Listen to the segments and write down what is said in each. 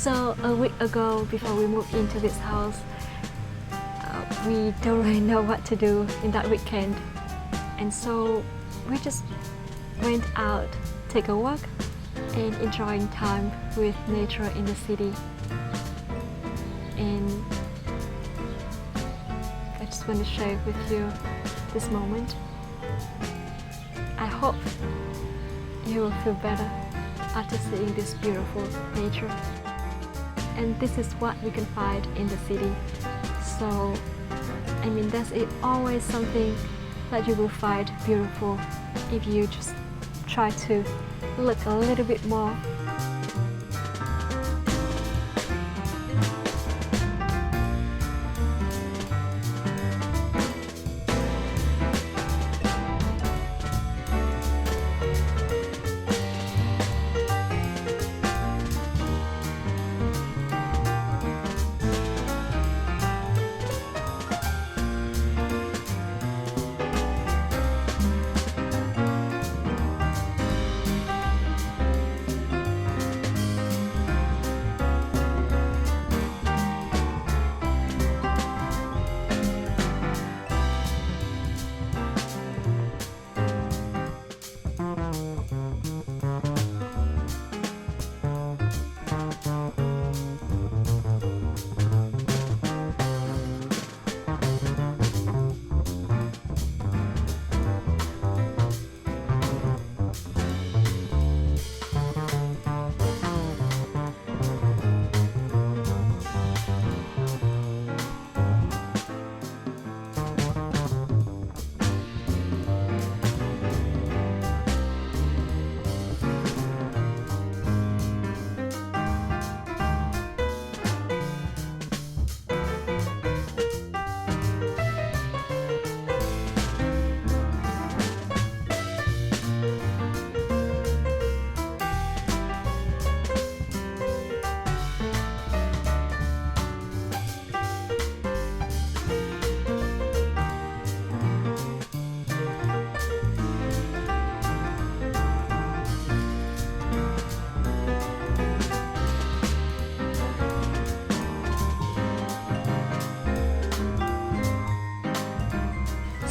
So a week ago, before we moved into this house, we don't really know what to do in that weekend, and so we just went out, take a walk, and enjoying time with nature in the city. And I just want to share with you this moment. I hope you will feel better after seeing this beautiful nature. And this is what we can find in the city. So, I mean, that's it. Always something that you will find beautiful if you just try to look a little bit more.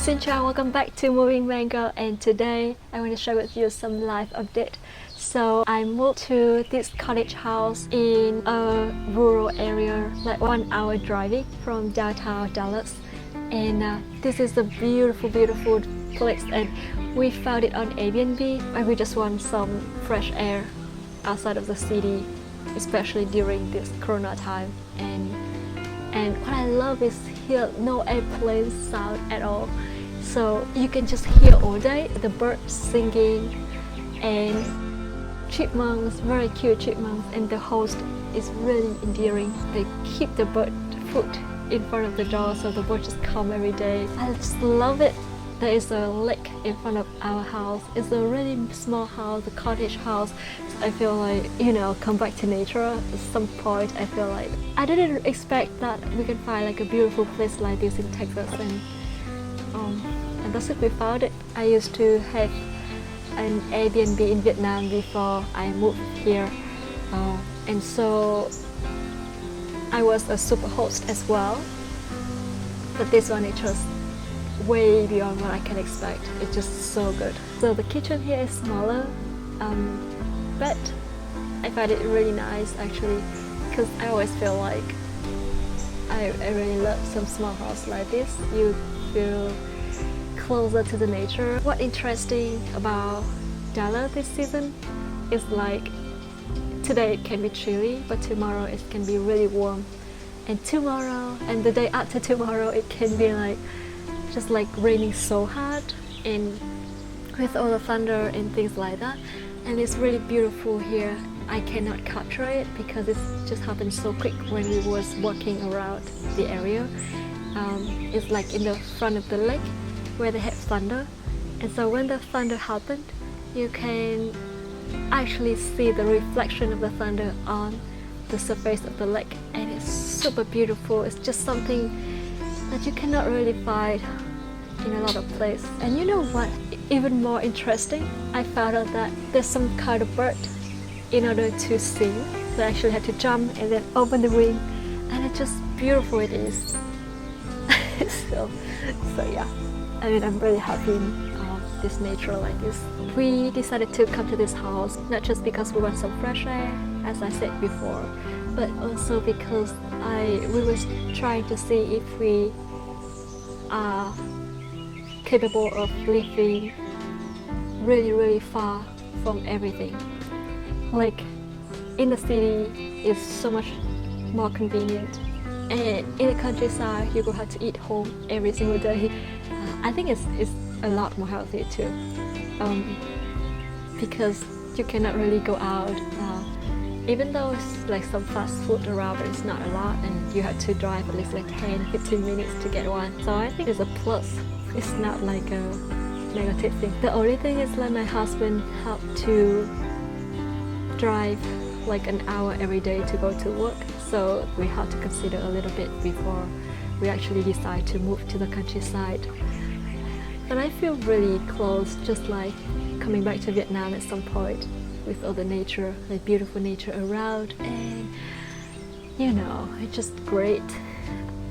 Xin chào, welcome back to MovingMango, and today I want to share with you some life update. So I moved to this cottage house in a rural area, like 1 hour driving from downtown Dallas. And this is a beautiful place, and we found it on Airbnb, and we just want some fresh air outside of the city, especially during this Corona time. And what I love is here no airplane sound at all. So you can just hear all day the birds singing and chipmunks, very cute chipmunks, and the host is really endearing. They keep the bird food in front of the door so the birds just come every day. I just love it. There is a lake in front of our house. It's a really small house, a cottage house. So I feel like, come back to nature at some point. I feel like I didn't expect that we can find like a beautiful place like this in Texas, and that's it, we found it. I used to have an Airbnb in Vietnam before I moved here, and so I was a super host as well. But this one, it just way beyond what I can expect. It's just so good. So the kitchen here is smaller, but I find it really nice actually, because I always feel like I really love some small house like this. You feel closer to the nature. What's interesting about Dallas this season is like today it can be chilly, but tomorrow it can be really warm, and tomorrow and the day after tomorrow it can be like just like raining so hard, and with all the thunder and things like that. And it's really beautiful here. I cannot capture it because it just happened so quick when we was walking around the area. It's like in the front of the lake where they have thunder, and so when the thunder happened, you can actually see the reflection of the thunder on the surface of the lake, and it's super beautiful. It's just something that you cannot really find in a lot of places. And you know what, even more interesting, I found out that there's some kind of bird, in order to sing, So I actually had to jump and then open the ring, and it's just beautiful it is. so yeah, I mean, I'm really happy in this nature like this. We decided to come to this house not just because we want some fresh air, as I said before, but also because we were trying to see if we are capable of living really far from everything. Like in the city is so much more convenient, and in the countryside you will have to eat home every single day. I think it's a lot more healthy too, because you cannot really go out, even though it's like some fast food around, but it's not a lot, and you have to drive at least like 10-15 minutes to get one. So I think it's a plus. It's not like a negative thing. The only thing is like my husband had to drive like an hour every day to go to work, so we had to consider a little bit before we actually decide to move to the countryside. But I feel really close, just like coming back to Vietnam at some point with all the nature, like beautiful nature around, and you know, it's just great.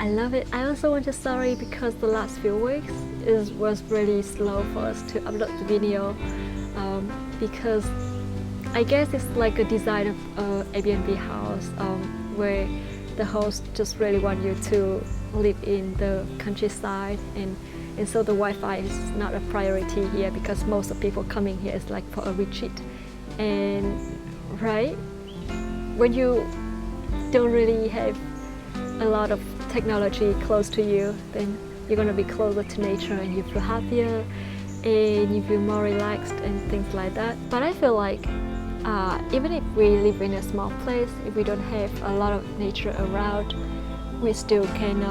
I love it. I also want to sorry because the last few weeks was really slow for us to upload the video, because I guess it's like a design of Airbnb house where the host just really want you to live in the countryside, and so the Wi-Fi is not a priority here because most of people coming here is like for a retreat. And right, when you don't really have a lot of technology close to you, then you're gonna be closer to nature and you feel happier and you feel more relaxed and things like that. But I feel like even if we live in a small place, if we don't have a lot of nature around, we still can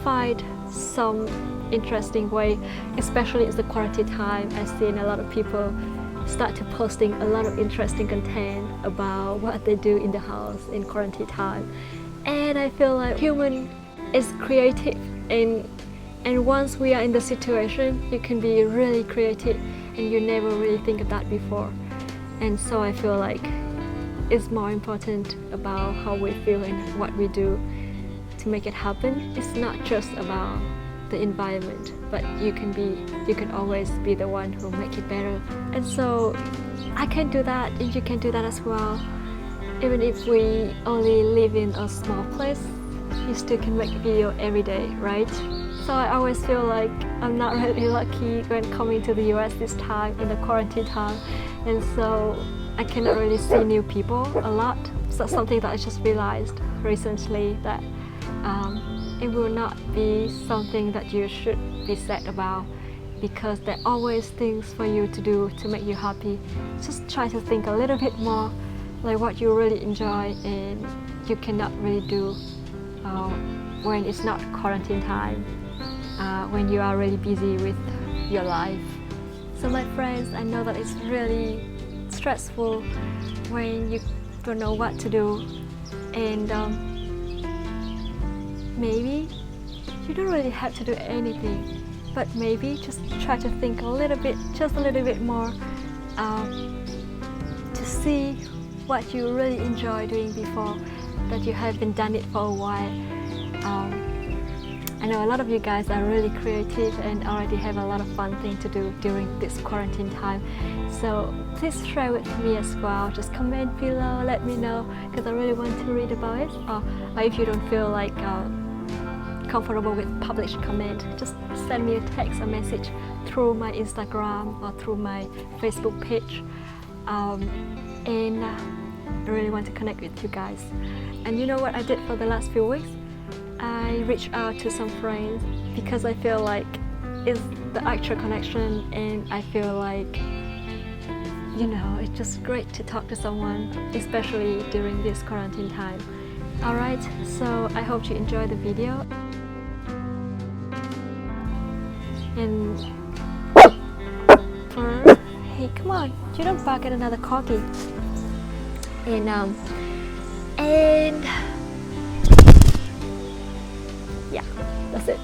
find some interesting way, especially in the quarantine time. I've seen a lot of people start to posting a lot of interesting content about what they do in the house in quarantine time, and I feel like human is creative, and once we are in the situation, you can be really creative and you never really think of that before. And so I feel like it's more important about how we feel and what we do to make it happen. It's not just about the environment, but you can always be the one who make it better. And so I can do that, and you can do that as well. Even if we only live in a small place, you still can make a video every day, right? So I always feel like I'm not really lucky when coming to the US this time in the quarantine time, and so I cannot really see new people a lot. So something that I just realized recently, that it will not be something that you should be sad about, because there are always things for you to do to make you happy. Just try to think a little bit more like what you really enjoy and you cannot really do when it's not quarantine time, when you are really busy with your life. So my friends, I know that it's really stressful when you don't know what to do, and maybe you don't really have to do anything, but maybe just try to think a little bit, just a little bit more, to see what you really enjoy doing before, that you haven't done it for a while. I know a lot of you guys are really creative and already have a lot of fun things to do during this quarantine time. So please share with me as well. Just comment below, let me know, because I really want to read about it. Or if you don't feel like comfortable with published comment, just send me a text or message through my Instagram or through my Facebook page. And I really want to connect with you guys. And you know what I did for the last few weeks? I reached out to some friends because I feel like it's the actual connection, and I feel like, you know, it's just great to talk to someone, especially during this quarantine time. Alright, so I hope you enjoyed the video. And hey, come on, you don't bark at another corgi. And yeah, that's it.